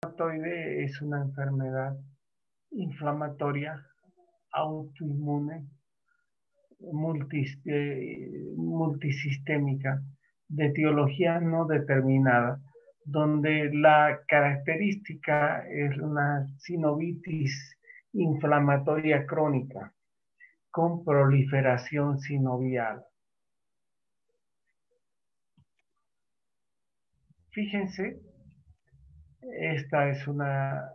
reumatoide es una enfermedad inflamatoria, autoinmune, multisistémica, de etiología no determinada, donde la característica es una sinovitis inflamatoria crónica con proliferación sinovial. Fíjense, esta es una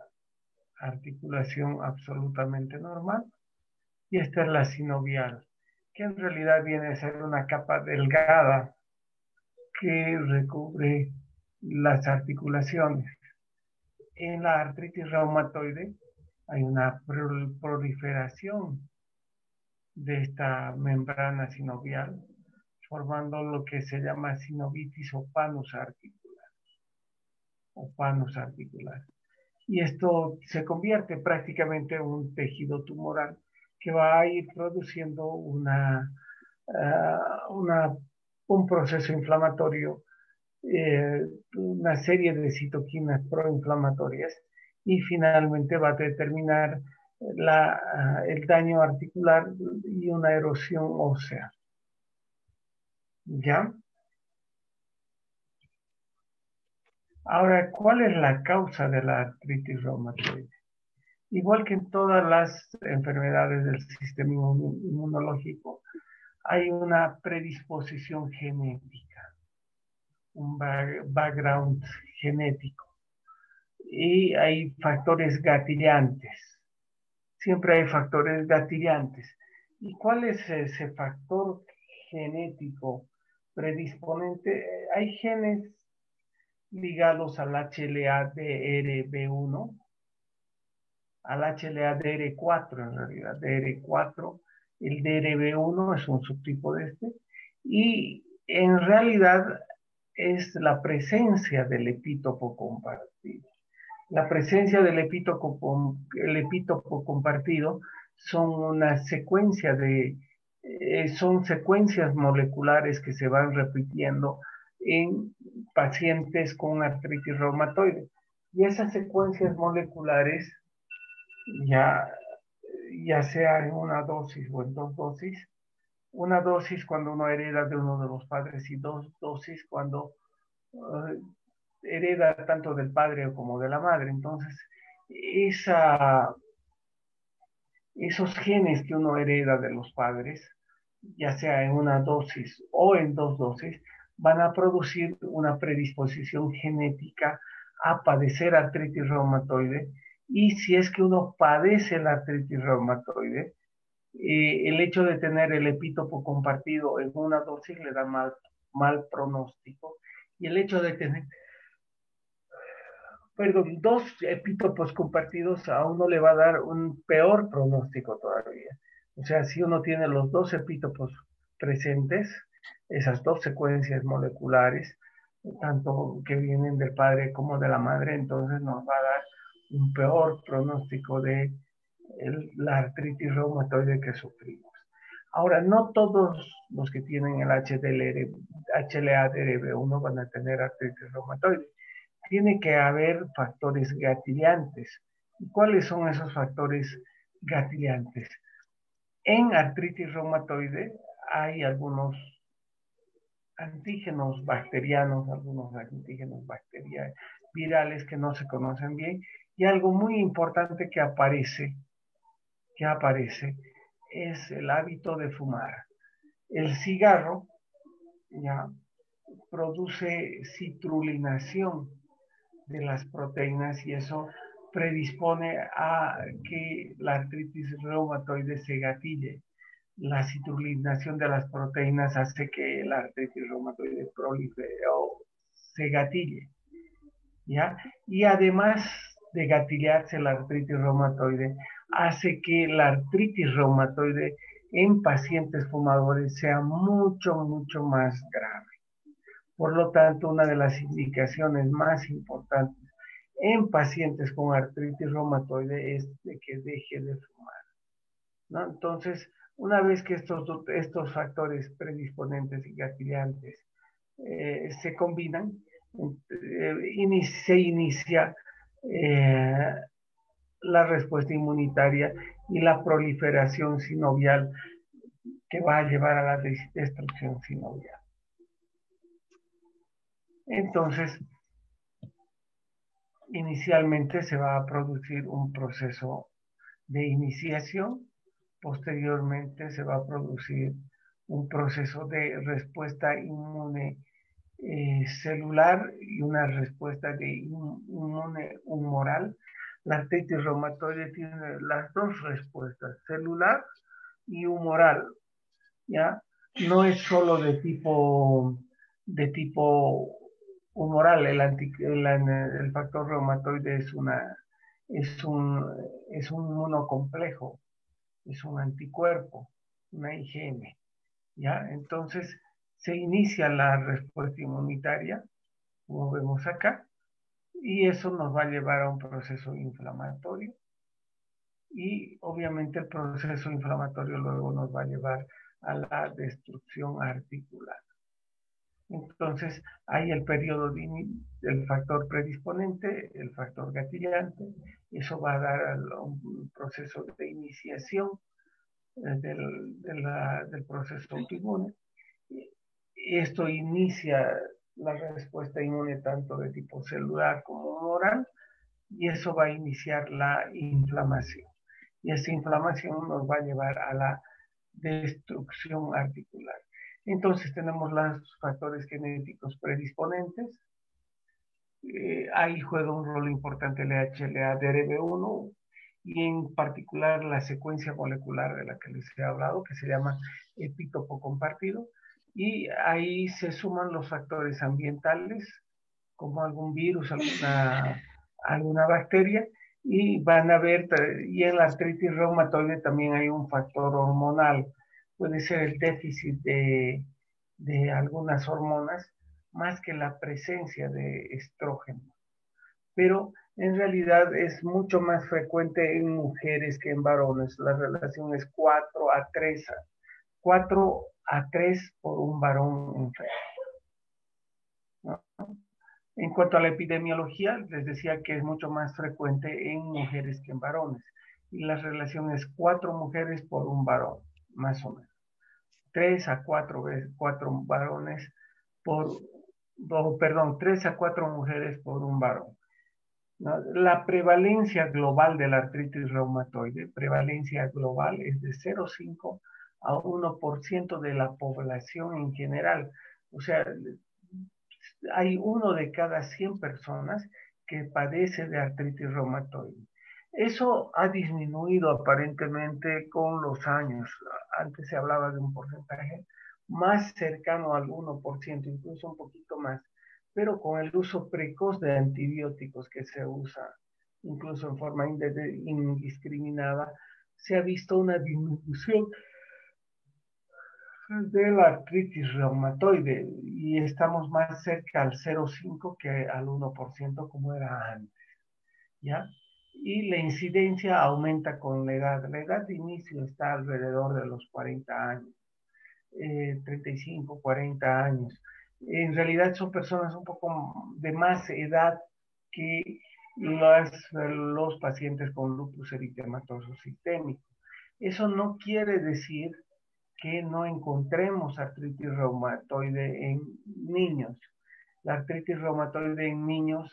articulación absolutamente normal y esta es la sinovial, que en realidad viene a ser una capa delgada que recubre las articulaciones. En la artritis reumatoide hay una proliferación de esta membrana sinovial, formando lo que se llama sinovitis o panus articular. Y esto se convierte prácticamente en un tejido tumoral que va a ir produciendo un proceso inflamatorio, una serie de citoquinas proinflamatorias y finalmente va a determinar el daño articular y una erosión ósea. ¿Ya? Ahora, ¿cuál es la causa de la artritis reumatoide? Igual que en todas las enfermedades del sistema inmunológico, hay una predisposición genética, un background genético. Y hay factores gatillantes. Siempre hay factores gatillantes. ¿Y cuál es ese factor genético predisponente? Hay genes ligados al HLA-DR1, al HLA-DR4 en realidad, DR4, el DRB1 es un subtipo de este, y en realidad es la presencia del epítopo compartido. La presencia del epítopo compartido son una secuencia son secuencias moleculares que se van repitiendo en pacientes con artritis reumatoide. Y esas secuencias moleculares, ya sea en una dosis o en dos dosis, una dosis cuando uno hereda de uno de los padres y dos dosis cuando hereda tanto del padre como de la madre. Entonces, esos genes que uno hereda de los padres, ya sea en una dosis o en dos dosis, van a producir una predisposición genética a padecer artritis reumatoide. Y si es que uno padece la artritis reumatoide, el hecho de tener el epítopo compartido en una dosis le da mal pronóstico. Y el hecho de tener dos epítopos compartidos a uno le va a dar un peor pronóstico todavía. O sea, si uno tiene los dos epítopos presentes, esas dos secuencias moleculares, tanto que vienen del padre como de la madre, entonces nos va a dar un peor pronóstico de la artritis reumatoide que sufrimos. Ahora, no todos los que tienen el HLA-DRB1 van a tener artritis reumatoide. Tiene que haber factores gatillantes. ¿Y cuáles son esos factores gatillantes? En artritis reumatoide hay algunos antígenos bacterianos, algunos antígenos virales que no se conocen bien, y algo muy importante que aparece es el hábito de fumar. El cigarro ya produce citrulinación de las proteínas y eso predispone a que la artritis reumatoide se gatille. La citrulinación de las proteínas hace que la artritis reumatoide prolifere o se gatille, ¿ya? Y además de gatillarse la artritis reumatoide, hace que la artritis reumatoide en pacientes fumadores sea mucho, mucho más grave. Por lo tanto, una de las indicaciones más importantes en pacientes con artritis reumatoide es de que deje de fumar, ¿no? Entonces, una vez que estos factores predisponentes y gatillantes se combinan, se inicia la respuesta inmunitaria y la proliferación sinovial que va a llevar a la destrucción sinovial. Entonces, inicialmente se va a producir un proceso de iniciación, posteriormente se va a producir un proceso de respuesta inmune celular y una respuesta de inmune humoral. La artritis reumatoide tiene las dos respuestas, celular y humoral, ¿ya? No es solo de tipo humoral, el factor reumatoide es un monocomplejo, es un anticuerpo, una IgM, ¿ya? Entonces se inicia la respuesta inmunitaria, como vemos acá, y eso nos va a llevar a un proceso inflamatorio, y obviamente el proceso inflamatorio luego nos va a llevar a la destrucción articular. Entonces, hay el periodo del factor predisponente, el factor gatillante, eso va a dar un proceso de iniciación del proceso autoinmune. Esto inicia la respuesta inmune tanto de tipo celular como humoral, y eso va a iniciar la inflamación. Y esta inflamación nos va a llevar a la destrucción articular. Entonces tenemos los factores genéticos predisponentes. Ahí juega un rol importante el HLA-DRB1 y en particular la secuencia molecular de la que les he hablado, que se llama epítopo compartido. Y ahí se suman los factores ambientales, como algún virus, alguna bacteria, y van a ver, y en la artritis reumatoide también hay un factor hormonal, puede ser el déficit de algunas hormonas, más que la presencia de estrógeno. Pero en realidad es mucho más frecuente en mujeres que en varones. La relación es 4 a 3 por un varón enfermo, ¿no? En cuanto a la epidemiología, les decía que es mucho más frecuente en mujeres que en varones. Y la relación es 4 mujeres por un varón, más o menos. 3 a 4 varones por, perdón, 3 a 4 mujeres por un varón, ¿no? La prevalencia global de la artritis reumatoide, prevalencia global es de 0,5 a 1% de la población en general. O sea, hay 1 de cada 100 personas que padece de artritis reumatoide. Eso ha disminuido aparentemente con los años. Antes se hablaba de un porcentaje más cercano al 1%, incluso un poquito más. Pero con el uso precoz de antibióticos que se usa, incluso en forma indiscriminada, se ha visto una disminución de la artritis reumatoide y estamos más cerca al 0,5 que al 1% como era antes, ¿ya? Y la incidencia aumenta con la edad. La edad de inicio está alrededor de los 40 años, 35, 40 años. En realidad son personas un poco de más edad que los pacientes con lupus eritematoso sistémico. Eso no quiere decir que no encontremos artritis reumatoide en niños. La artritis reumatoide en niños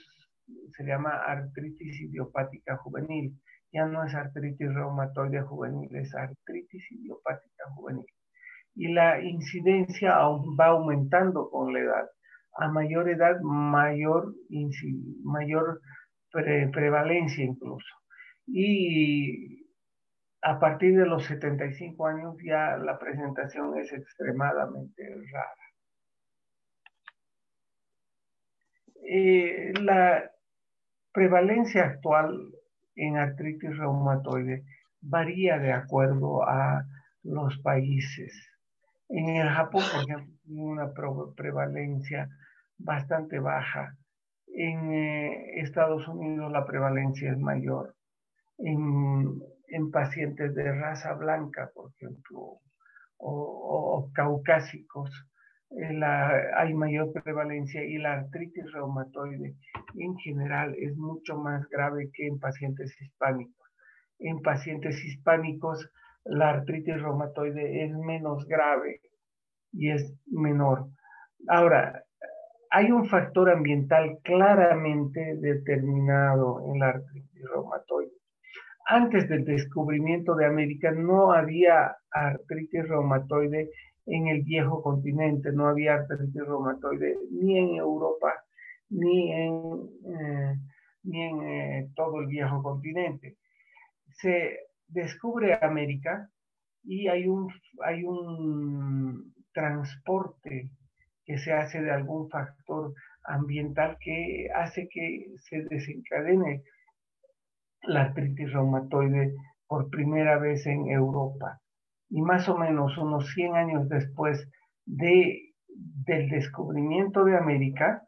se llama artritis idiopática juvenil. Ya no es artritis reumatoide juvenil, es artritis idiopática juvenil. Y la incidencia va aumentando con la edad. A mayor edad, mayor prevalencia incluso. Y a partir de los 75 años ya la presentación es extremadamente rara. La prevalencia actual en artritis reumatoide varía de acuerdo a los países. En el Japón, por ejemplo, tiene una prevalencia bastante baja. En Estados Unidos la prevalencia es mayor. En pacientes de raza blanca, por ejemplo, o caucásicos, hay mayor prevalencia y la artritis reumatoide en general es mucho más grave que en pacientes hispánicos. En pacientes hispánicos la artritis reumatoide es menos grave y es menor. Ahora, hay un factor ambiental claramente determinado en la artritis reumatoide. Antes del descubrimiento de América no había artritis reumatoide en el viejo continente, no había artritis reumatoide ni en Europa ni en todo el viejo continente. Se descubre América y hay un transporte que se hace de algún factor ambiental que hace que se desencadene la artritis reumatoide por primera vez en Europa. Y más o menos unos 100 años después del descubrimiento de América,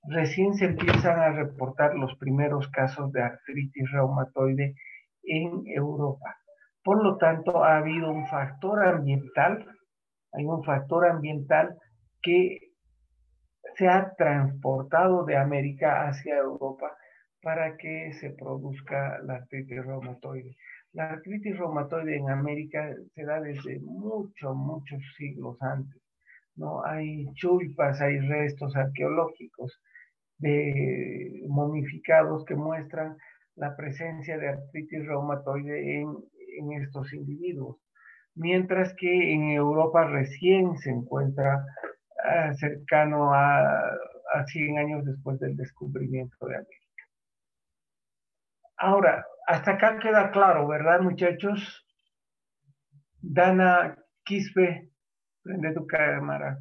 recién se empiezan a reportar los primeros casos de artritis reumatoide en Europa. Por lo tanto, ha habido un factor ambiental, hay un factor ambiental que se ha transportado de América hacia Europa para que se produzca la artritis reumatoide. La artritis reumatoide en América se da desde muchos siglos antes, ¿no? Hay chulpas, hay restos arqueológicos de momificados que muestran la presencia de artritis reumatoide en estos individuos, mientras que en Europa recién se encuentra cercano a 100 años después del descubrimiento de América. Ahora, hasta acá queda claro, ¿verdad, muchachos? Dana Quispe, prende tu cámara.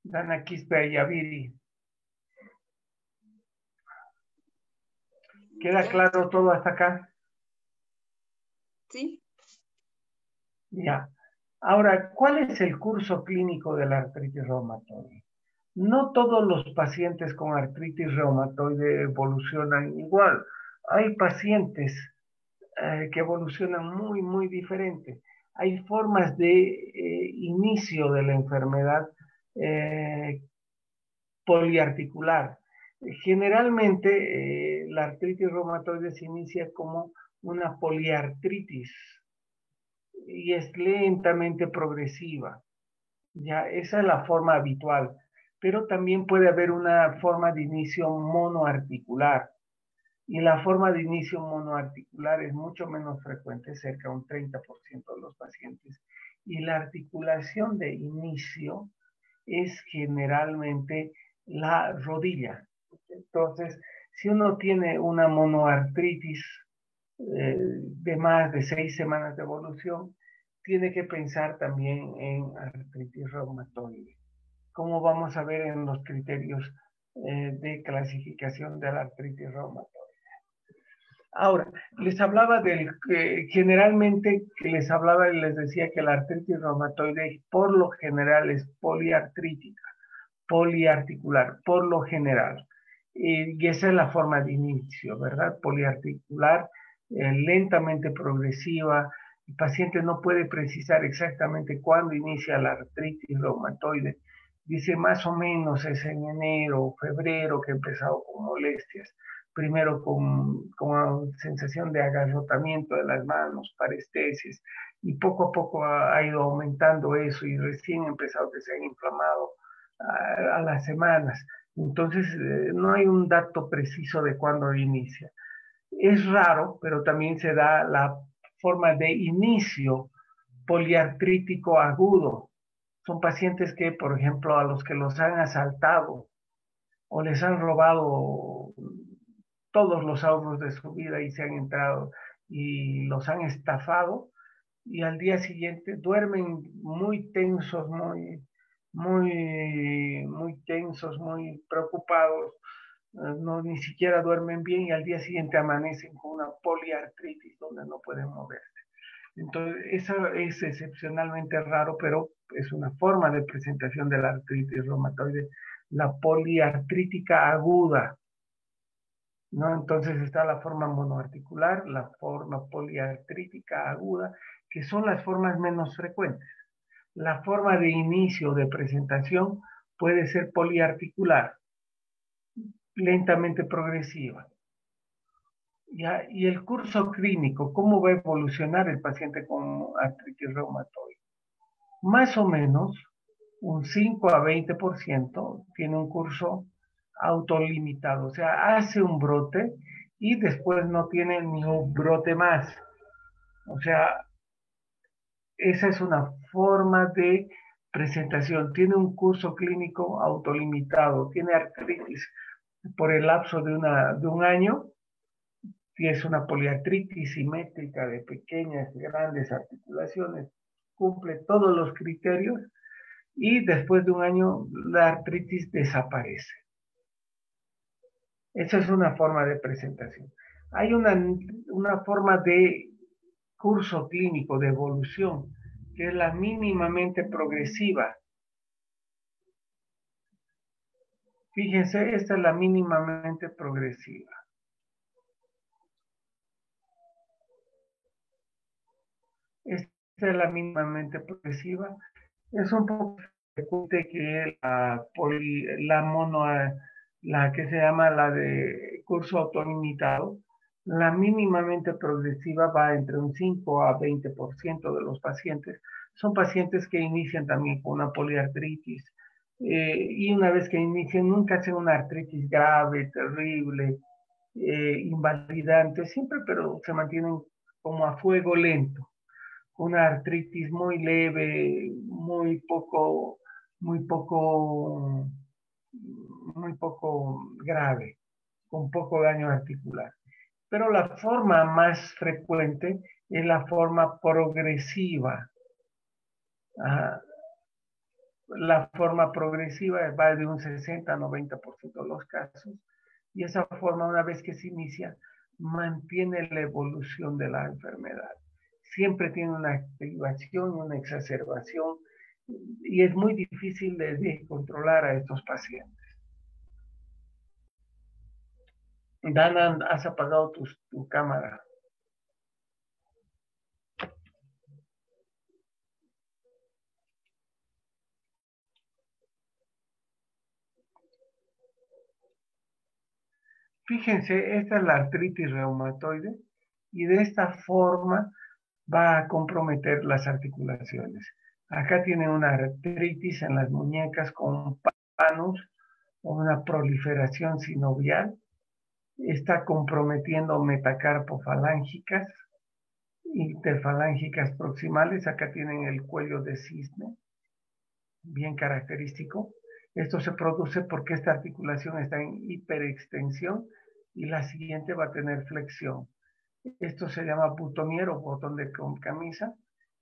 Dana Quispe Ayaviri. ¿Queda claro todo hasta acá? Sí. Ya. Ahora, ¿cuál es el curso clínico de la artritis reumatoide? No todos los pacientes con artritis reumatoide evolucionan igual. Hay pacientes que evolucionan muy diferente. Hay formas de inicio de la enfermedad poliarticular. Generalmente la artritis reumatoide se inicia como una poliartritis y es lentamente progresiva. Ya, esa es la forma habitual, pero también puede haber una forma de inicio monoarticular. Y la forma de inicio monoarticular es mucho menos frecuente, cerca de un 30% de los pacientes. Y la articulación de inicio es generalmente la rodilla. Entonces, si uno tiene una monoartritis de más de 6 semanas de evolución, tiene que pensar también en artritis reumatoide. Como vamos a ver en los criterios de clasificación de la artritis reumatoide. Ahora, les hablaba generalmente les hablaba y les decía que la artritis reumatoide por lo general es poliartrítica, poliarticular, por lo general. Y esa es la forma de inicio, ¿verdad? Poliarticular, lentamente progresiva. El paciente no puede precisar exactamente cuándo inicia la artritis reumatoide. Dice más o menos es en enero o febrero que ha empezado con molestias. Primero con sensación de agarrotamiento de las manos, parestesias, y poco a poco ha ido aumentando eso y recién ha empezado que se han inflamado a las semanas. Entonces, no hay un dato preciso de cuándo inicia. Es raro, pero también se da la forma de inicio poliartrítico agudo. Son pacientes que, por ejemplo, a los que los han asaltado o les han robado todos los ahorros de su vida y se han entrado y los han estafado y al día siguiente duermen muy tensos, muy tensos, muy preocupados, no ni siquiera duermen bien y al día siguiente amanecen con una poliartritis donde no pueden moverse. Entonces, eso es excepcionalmente raro, pero es una forma de presentación de la artritis reumatoide, la poliartrítica aguda, ¿no? Entonces está la forma monoarticular, la forma poliartrítica aguda, que son las formas menos frecuentes. La forma de inicio de presentación puede ser poliarticular, lentamente progresiva. ¿Ya? Y el curso clínico, ¿cómo va a evolucionar el paciente con artritis reumatoide? Más o menos un 5 a 20% tiene un curso autolimitado, o sea, hace un brote y después no tiene ni un brote más. O sea, esa es una forma de presentación. Tiene un curso clínico autolimitado, tiene artritis por el lapso de un año, si es una poliartritis simétrica de pequeñas y grandes articulaciones, cumple todos los criterios y después de un año la artritis desaparece. Esa es una forma de presentación. Hay una forma de curso clínico de evolución que es la mínimamente progresiva. Fíjense, esta es la mínimamente progresiva. Esta es la mínimamente progresiva. Es un poco frecuente que la que se llama la de curso autolimitado, la mínimamente progresiva va entre un 5 a 20% de los pacientes. Son pacientes que inician también con una poliartritis y una vez que inician nunca hacen una artritis grave, terrible, invalidante, siempre, pero se mantienen como a fuego lento, una artritis muy leve, muy poco, muy poco grave, con poco daño articular. Pero la forma más frecuente es la forma progresiva. Ah, la forma progresiva va de un 60 a 90% de los casos, y esa forma, una vez que se inicia, mantiene la evolución de la enfermedad. Siempre tiene una activación y una exacerbación, y es muy difícil de controlar a estos pacientes. Dana, has apagado tu cámara. Fíjense, esta es la artritis reumatoide y de esta forma va a comprometer las articulaciones. Acá tiene una artritis en las muñecas con panos o una proliferación sinovial. Está comprometiendo metacarpofalángicas, interfalángicas proximales. Acá tienen el cuello de cisne, bien característico. Esto se produce porque esta articulación está en hiperextensión y la siguiente va a tener flexión. Esto se llama boutonniere o botón de camisa.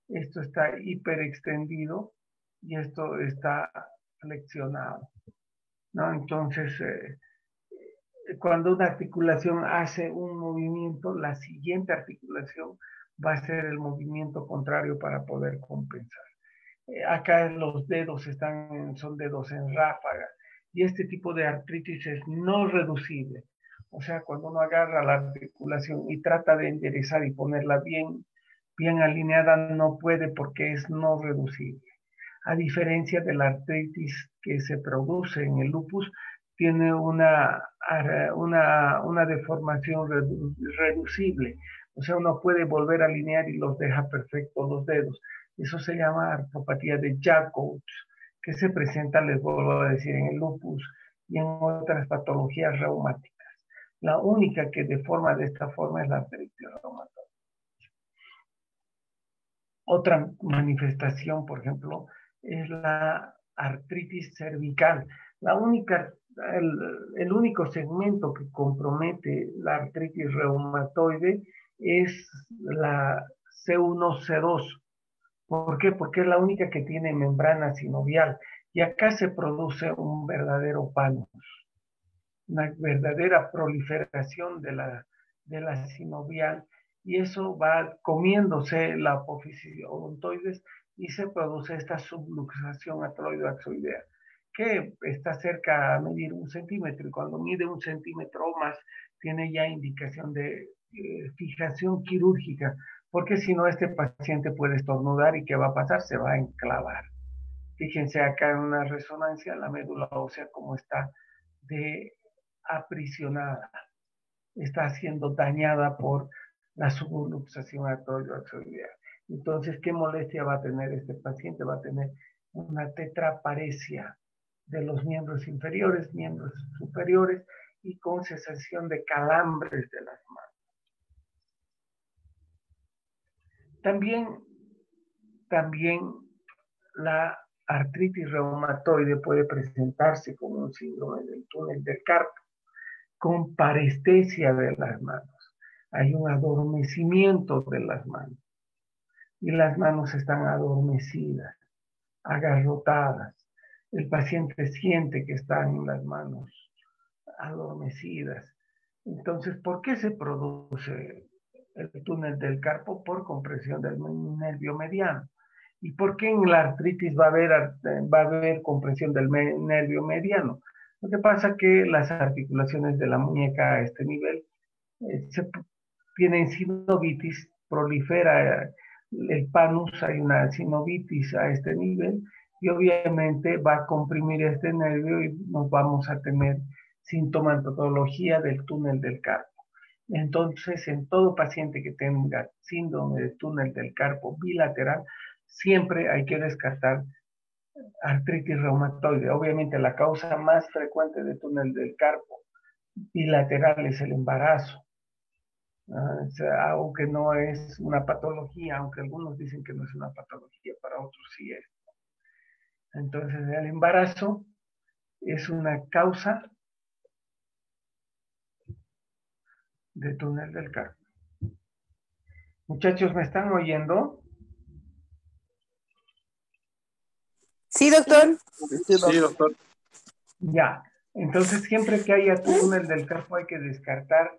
Esto está hiperextendido y esto está flexionado, ¿no? Entonces, cuando una articulación hace un movimiento, la siguiente articulación va a hacer el movimiento contrario para poder compensar. Acá los dedos son dedos en ráfaga y este tipo de artritis es no reducible. O sea, cuando uno agarra la articulación y trata de enderezar y ponerla bien alineada, no puede porque es no reducible. A diferencia de la artritis que se produce en el lupus, tiene una deformación reducible. O sea, uno puede volver a alinear y los deja perfectos los dedos. Eso se llama artropatía de Charcot, que se presenta, les vuelvo a decir, en el lupus y en otras patologías reumáticas. La única que deforma de esta forma es la artritis reumatoide. Otra manifestación, por ejemplo, es la artritis cervical. El único segmento que compromete la artritis reumatoide es la C1-C2. ¿Por qué? Porque es la única que tiene membrana sinovial. Y acá se produce un verdadero panus, una verdadera proliferación de la sinovial, y eso va comiéndose la apófisis odontoides y se produce esta subluxación ateloidoaxoidea, que está cerca a medir 1 centímetro, y cuando mide 1 centímetro o más, tiene ya indicación de fijación quirúrgica porque si no este paciente puede estornudar y ¿qué va a pasar? Se va a enclavar. Fíjense acá en una resonancia, la médula ósea como está de aprisionada, está siendo dañada por la subluxación arterioaxilar. Entonces, ¿qué molestia va a tener este paciente? Va a tener una tetraparesia de los miembros inferiores, miembros superiores y con sensación de calambres de las manos. También la artritis reumatoide puede presentarse como un síndrome del túnel del carpo, con parestesia de las manos. Hay un adormecimiento de las manos y las manos están adormecidas, agarrotadas. El paciente siente que están las manos adormecidas. Entonces, ¿por qué se produce el túnel del carpo? Por compresión del nervio mediano. ¿Y por qué en la artritis va a haber compresión del nervio mediano? Lo que pasa es que las articulaciones de la muñeca a este nivel tienen sinovitis, prolifera el panus, hay una sinovitis a este nivel y obviamente va a comprimir este nervio y nos vamos a tener sintomatología del túnel del carpo. Entonces, en todo paciente que tenga síndrome de túnel del carpo bilateral, siempre hay que descartar artritis reumatoide. Obviamente, la causa más frecuente de túnel del carpo bilateral es el embarazo. O sea, aunque no es una patología, aunque algunos dicen que no es una patología, para otros sí es. Entonces, el embarazo es una causa de túnel del carpo. Muchachos, ¿me están oyendo? Sí, doctor. Sí, doctor. Ya. Entonces, siempre que haya túnel del carpo hay que descartar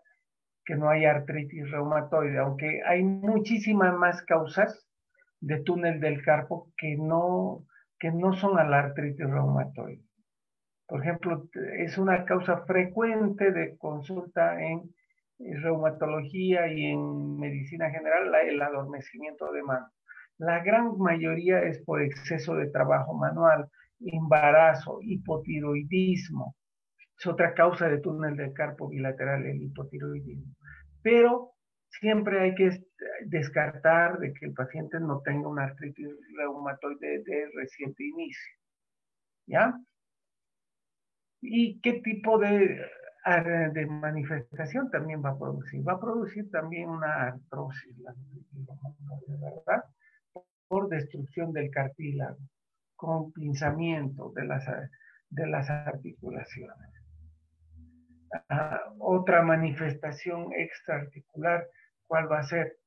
que no haya artritis reumatoide, aunque hay muchísimas más causas de túnel del carpo que no son a la artritis reumatoide. Por ejemplo, es una causa frecuente de consulta en reumatología y en medicina general, el adormecimiento de mano. La gran mayoría es por exceso de trabajo manual, embarazo, hipotiroidismo. Es otra causa de túnel del carpo bilateral, el hipotiroidismo. Pero siempre hay que descartar de que el paciente no tenga una artritis reumatoide de reciente inicio. ¿Ya? ¿Y qué tipo de manifestación también va a producir? Va a producir también una artrosis, ¿verdad? Por destrucción del cartílago, con pinzamiento de las articulaciones. Otra manifestación extraarticular, ¿cuál va a ser?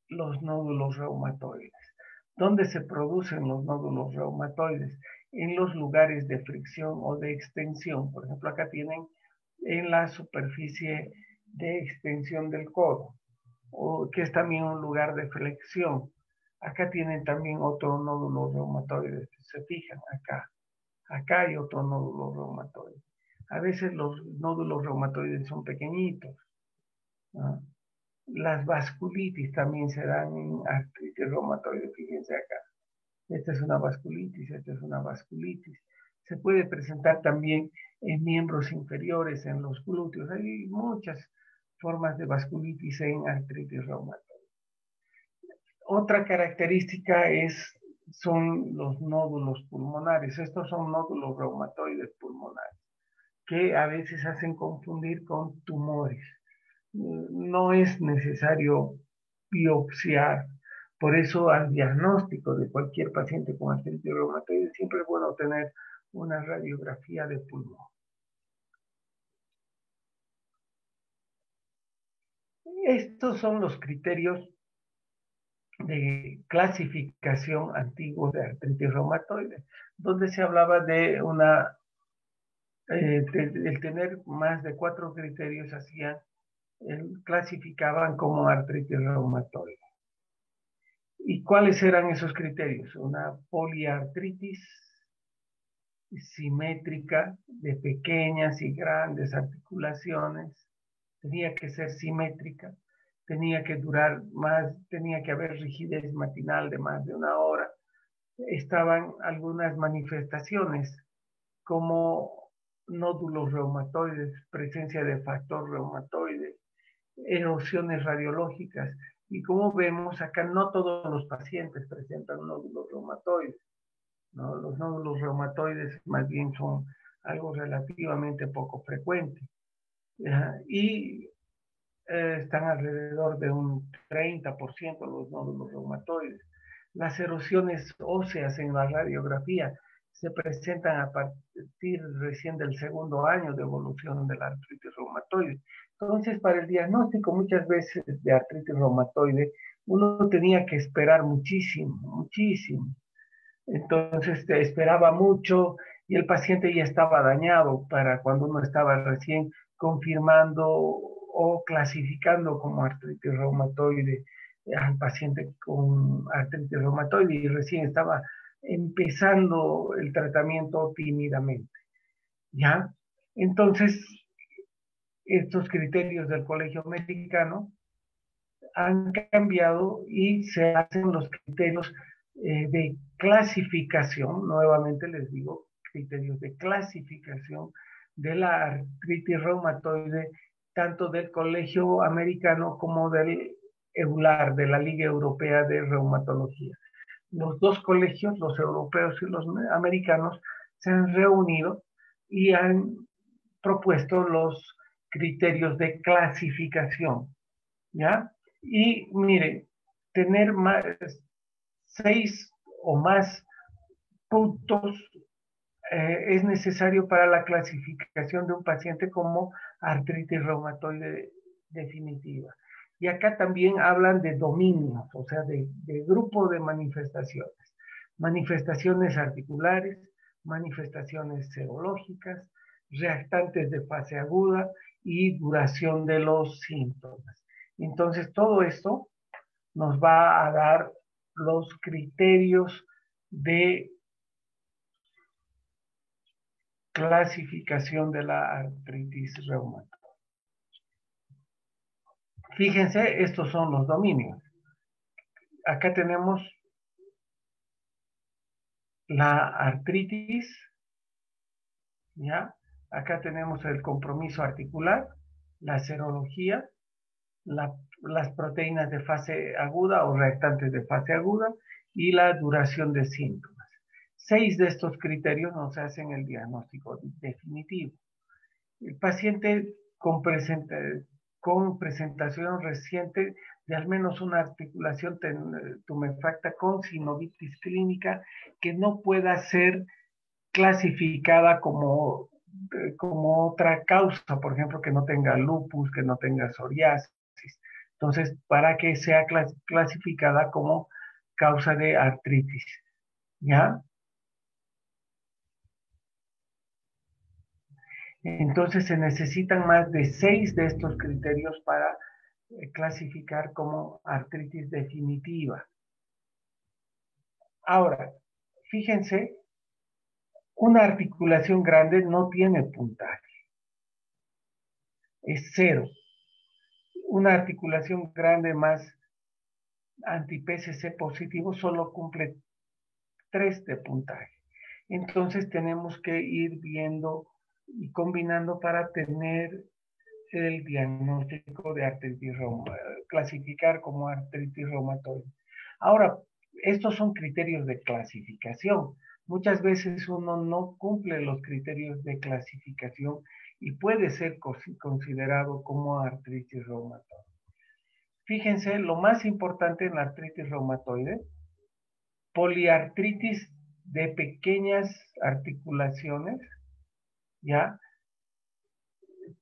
Los nódulos reumatoides. ¿Dónde se producen los nódulos reumatoides? En los lugares de fricción o de extensión. Por ejemplo, acá tienen en la superficie de extensión del codo, que es también un lugar de flexión. Acá tienen también otro nódulo reumatoide. Se fijan acá. Acá hay otro nódulo reumatoide. A veces los nódulos reumatoides son pequeñitos, ¿no? Las vasculitis también se dan en artritis reumatoide, fíjense acá. Esta es una vasculitis, esta es una vasculitis. Se puede presentar también en miembros inferiores, en los glúteos. Hay muchas formas de vasculitis en artritis reumatoide. Otra característica son los nódulos pulmonares. Estos son nódulos reumatoides pulmonares que a veces hacen confundir con tumores. No es necesario biopsiar. Por eso al diagnóstico de cualquier paciente con artritis reumatoide siempre es bueno tener una radiografía de pulmón. Estos son los criterios de clasificación antiguos de artritis reumatoide, donde se hablaba de el tener más de 4 criterios clasificaban como artritis reumatoide. ¿Y cuáles eran esos criterios? Una poliartritis simétrica de pequeñas y grandes articulaciones, tenía que ser simétrica, tenía que durar más, tenía que haber rigidez matinal de más de 1 hora. Estaban algunas manifestaciones como nódulos reumatoides, presencia de factor reumatoide, erosiones radiológicas. Y como vemos acá, no todos los pacientes presentan nódulos reumatoides, ¿no? Los nódulos reumatoides más bien son algo relativamente poco frecuente. Y están alrededor de un 30% los nódulos reumatoides. Las erosiones óseas en la radiografía se presentan a partir recién del 2.º año de evolución de la artritis reumatoide. Entonces, para el diagnóstico muchas veces de artritis reumatoide, uno tenía que esperar muchísimo, muchísimo. Entonces, te esperaba mucho y el paciente ya estaba dañado para cuando uno estaba recién confirmando o clasificando como artritis reumatoide al paciente con artritis reumatoide y recién estaba empezando el tratamiento tímidamente, ¿ya? Entonces, estos criterios del Colegio Americano han cambiado y se hacen los criterios de clasificación, nuevamente les digo, criterios de clasificación de la artritis reumatoide, tanto del Colegio Americano como del EULAR, de la Liga Europea de Reumatología. Los dos colegios, los europeos y los americanos, se han reunido y han propuesto los criterios de clasificación, ¿ya? Y mire, tener más, 6 o más puntos es necesario para la clasificación de un paciente como artritis reumatoide definitiva. Y acá también hablan de dominios, o sea, de grupo de manifestaciones. Manifestaciones articulares, manifestaciones serológicas, reactantes de fase aguda y duración de los síntomas. Entonces, todo esto nos va a dar los criterios de clasificación de la artritis reumatoide. Fíjense, estos son los dominios. Acá tenemos la artritis, ¿ya? Acá tenemos el compromiso articular, la serología, las proteínas de fase aguda o reactantes de fase aguda y la duración de síntomas. 6 de estos criterios nos hacen el diagnóstico definitivo. El paciente con presentación reciente de al menos una articulación tumefacta con sinovitis clínica que no pueda ser clasificada como otra causa, por ejemplo, que no tenga lupus, que no tenga psoriasis. Entonces, para que sea clasificada como causa de artritis, ¿ya? Entonces se necesitan más de 6 de estos criterios para clasificar como artritis definitiva. Ahora, fíjense, una articulación grande no tiene puntaje. Es 0. Una articulación grande más anti-PCC positivo solo cumple 3 de puntaje. Entonces tenemos que ir viendo y combinando para tener el diagnóstico de artritis reumatoide, clasificar como artritis reumatoide. Ahora, estos son criterios de clasificación. Muchas veces uno no cumple los criterios de clasificación y puede ser considerado como artritis reumatoide. Fíjense, lo más importante en la artritis reumatoide, poliartritis de pequeñas articulaciones, ¿ya?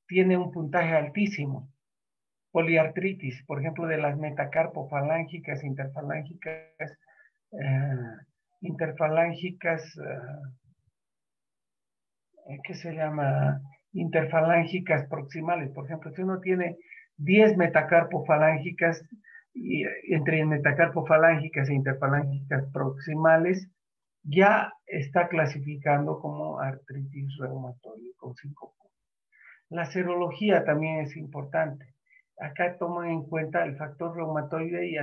Tiene un puntaje altísimo. Poliartritis, por ejemplo, de las metacarpofalángicas, ¿qué se llama? Interfalángicas proximales. Por ejemplo, si uno tiene 10 metacarpofalángicas, y entre metacarpofalángicas e interfalángicas proximales, ya está clasificando como artritis reumatoide con 5 puntos. La serología también es importante. Acá toman en cuenta el factor reumatoide y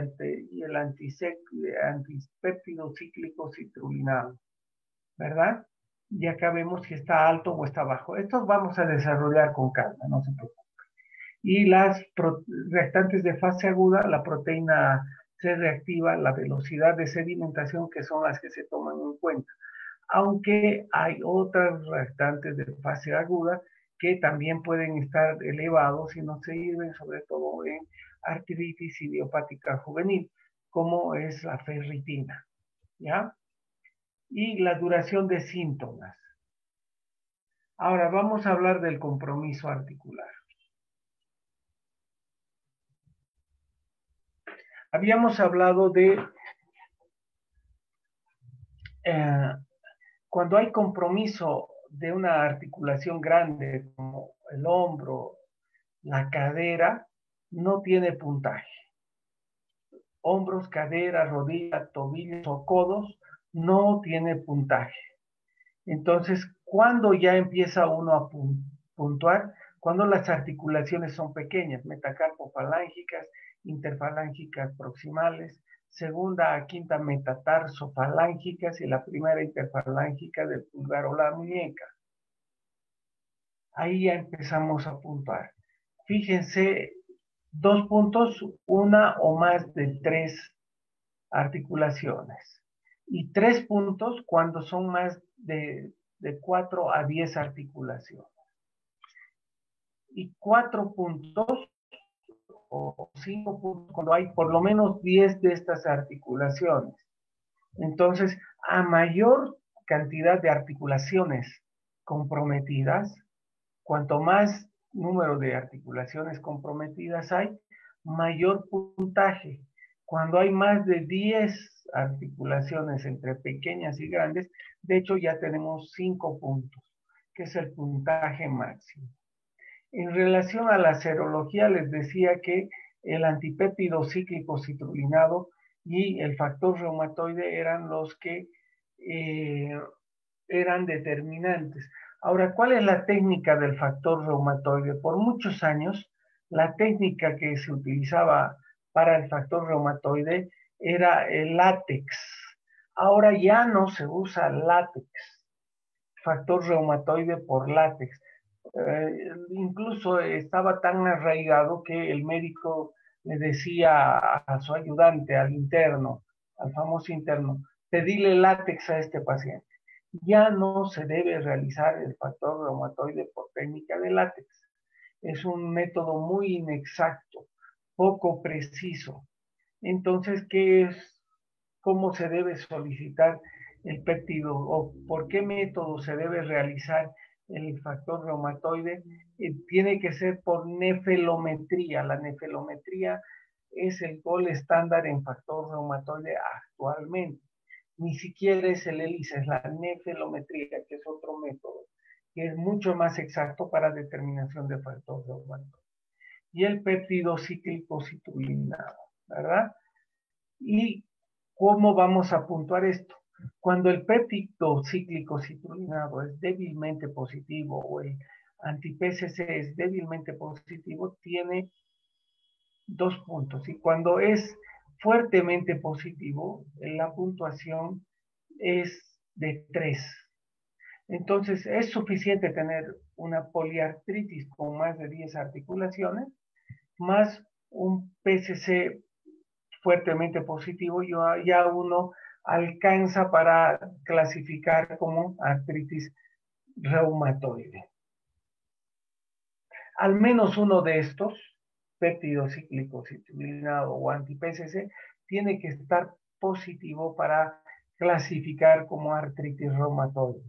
el antipéptido cíclico citrulinado, ¿verdad? Y acá vemos si está alto o está bajo. Esto vamos a desarrollar con calma, no se preocupen. Y las reactantes de fase aguda, la proteína C reactiva, la velocidad de sedimentación, que son las que se toman en cuenta. Aunque hay otras reactantes de fase aguda que también pueden estar elevados y nos sirven sobre todo en artritis idiopática juvenil, como es la ferritina, ¿ya? Y la duración de síntomas. Ahora vamos a hablar del compromiso articular. Habíamos hablado de cuando hay compromiso de una articulación grande como el hombro, la cadera, no tiene puntaje. Hombros, cadera, rodilla, tobillos o codos no tiene puntaje. Entonces, ¿cuándo ya empieza uno a puntuar? Cuando las articulaciones son pequeñas, metacarpofalángicas, interfalángicas proximales, segunda a quinta metatarsofalángicas y la primera interfalángica del pulgar o la muñeca. Ahí ya empezamos a puntuar. Fíjense, 2 puntos, una o más de 3 articulaciones. Y 3 puntos cuando son más de 4 a 10 articulaciones. Y 4 puntos o 5 puntos cuando hay por lo menos 10 de estas articulaciones. Entonces, a mayor cantidad de articulaciones comprometidas, cuanto más número de articulaciones comprometidas hay, mayor puntaje. Cuando hay más de 10 articulaciones entre pequeñas y grandes, de hecho ya tenemos 5 puntos, que es el puntaje máximo. En relación a la serología, les decía que el antipéptido cíclico citrulinado y el factor reumatoide eran los que eran determinantes. Ahora, ¿cuál es la técnica del factor reumatoide? Por muchos años, la técnica que se utilizaba para el factor reumatoide era el látex. Ahora ya no se usa látex, factor reumatoide por látex. Incluso estaba tan arraigado que el médico le decía a su ayudante, al interno, al famoso interno, pedile látex a este paciente. Ya no se debe realizar el factor reumatoide por técnica de látex. Es un método muy inexacto, poco preciso. Entonces, ¿qué es? ¿Cómo se debe solicitar el péptido o por qué método se debe realizar el factor reumatoide? Tiene que ser por nefelometría. La nefelometría es el gol estándar en factor reumatoide actualmente. Ni siquiera es el ELISA, es la nefelometría, que es otro método, que es mucho más exacto para determinación de factor reumatoide. Y el péptido cíclico citrulinado, ¿verdad? ¿Y cómo vamos a puntuar esto? Cuando el péptido cíclico citrulinado es débilmente positivo o el anti-PCC es débilmente positivo, tiene 2 puntos. Y cuando es fuertemente positivo, la puntuación es de 3. Entonces, es suficiente tener una poliartritis con más de 10 articulaciones, más un PCC fuertemente positivo, ya uno alcanza para clasificar como artritis reumatoide. Al menos uno de estos, péptido cíclico citrulinado o anti-PCC, tiene que estar positivo para clasificar como artritis reumatoide.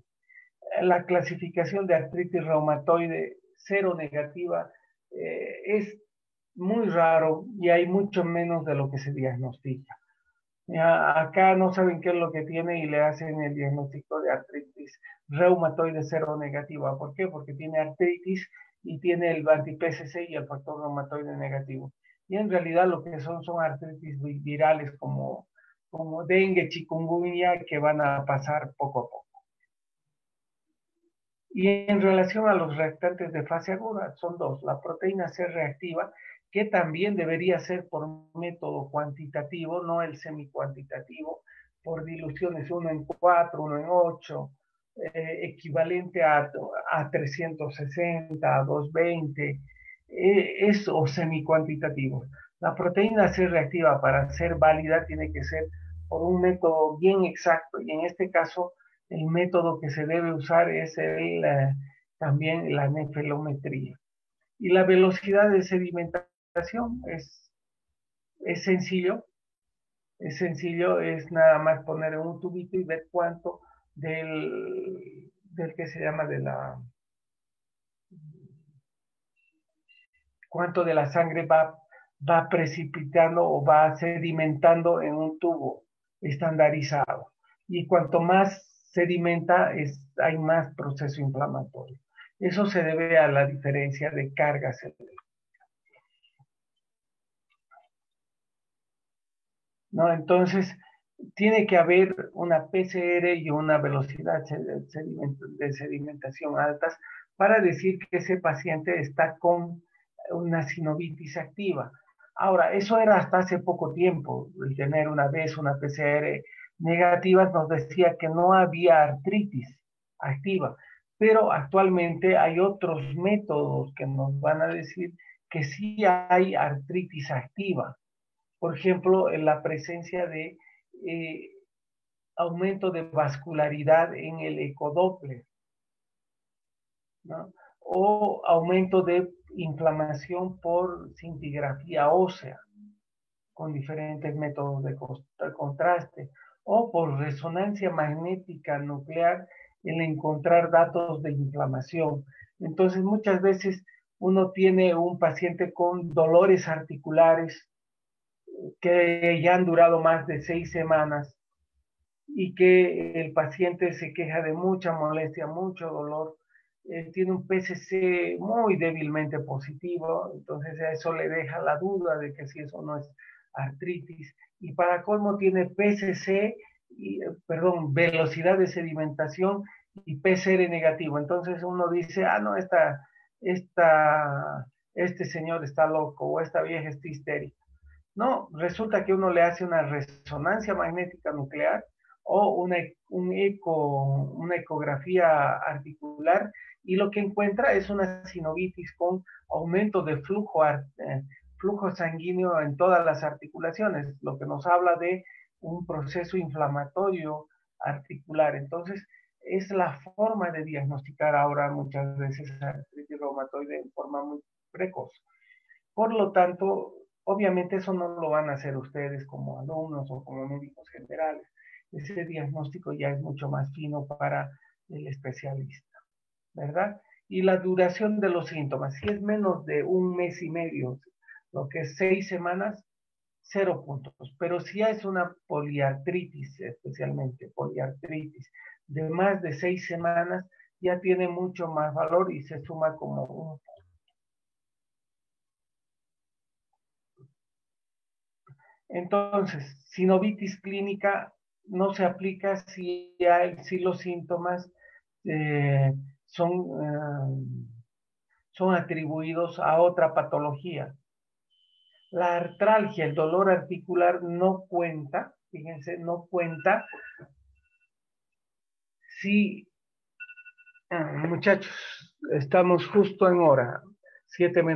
La clasificación de artritis reumatoide cero negativa es muy raro y hay mucho menos de lo que se diagnostica. Acá no saben qué es lo que tiene y le hacen el diagnóstico de artritis reumatoide cero negativa. ¿Por qué? Porque tiene artritis y tiene el anti-PCC y el factor reumatoide negativo. Y en realidad lo que son artritis virales como dengue, chikungunya, que van a pasar poco a poco. Y en relación a los reactantes de fase aguda, son dos. La proteína C reactiva, que también debería ser por método cuantitativo, no el semicuantitativo, por diluciones 1 en 4, 1 en 8, equivalente a 360, a 220, o semicuantitativo. La proteína C reactiva, para ser válida, tiene que ser por un método bien exacto, y en este caso el método que se debe usar es también la nefelometría. Y la velocidad de sedimentación es sencillo, es nada más poner en un tubito y ver cuánto del que se llama cuánto de la sangre va precipitando o va sedimentando en un tubo estandarizado. Y cuanto más sedimenta, hay más proceso inflamatorio. Eso se debe a la diferencia de carga celular. ¿No? Entonces, tiene que haber una PCR y una velocidad de sedimentación altas para decir que ese paciente está con una sinovitis activa. Ahora, eso era hasta hace poco tiempo. El tener una vez una PCR negativa nos decía que no había artritis activa, pero actualmente hay otros métodos que nos van a decir que sí hay artritis activa. Por ejemplo, en la presencia de aumento de vascularidad en el ecodoppler, ¿no? O aumento de inflamación por cintigrafía ósea, con diferentes métodos de contraste, o por resonancia magnética nuclear, en encontrar datos de inflamación. Entonces, muchas veces uno tiene un paciente con dolores articulares que ya han durado más de 6 semanas y que el paciente se queja de mucha molestia, mucho dolor, tiene un PCC muy débilmente positivo, entonces a eso le deja la duda de que si eso no es artritis. Y para colmo tiene PCC, velocidad de sedimentación y PCR negativo. Entonces uno dice, no, este señor está loco o esta vieja está histérica. No, resulta que uno le hace una resonancia magnética nuclear o una ecografía articular y lo que encuentra es una sinovitis con aumento de flujo sanguíneo en todas las articulaciones, lo que nos habla de un proceso inflamatorio articular. Entonces, es la forma de diagnosticar ahora muchas veces artritis reumatoide en forma muy precoz. Por lo tanto, obviamente eso no lo van a hacer ustedes como alumnos o como médicos generales. Ese diagnóstico ya es mucho más fino para el especialista, ¿verdad? Y la duración de los síntomas, si es menos de un mes y medio, lo que es 6 semanas, 0 puntos. Pero si es una poliartritis, especialmente poliartritis, de más de 6 semanas, ya tiene mucho más valor y se suma como un. Entonces, sinovitis clínica no se aplica si los síntomas eh, son atribuidos a otra patología. La artralgia, el dolor articular, no cuenta, fíjense, no cuenta si, muchachos, estamos justo en hora, 7 minutos.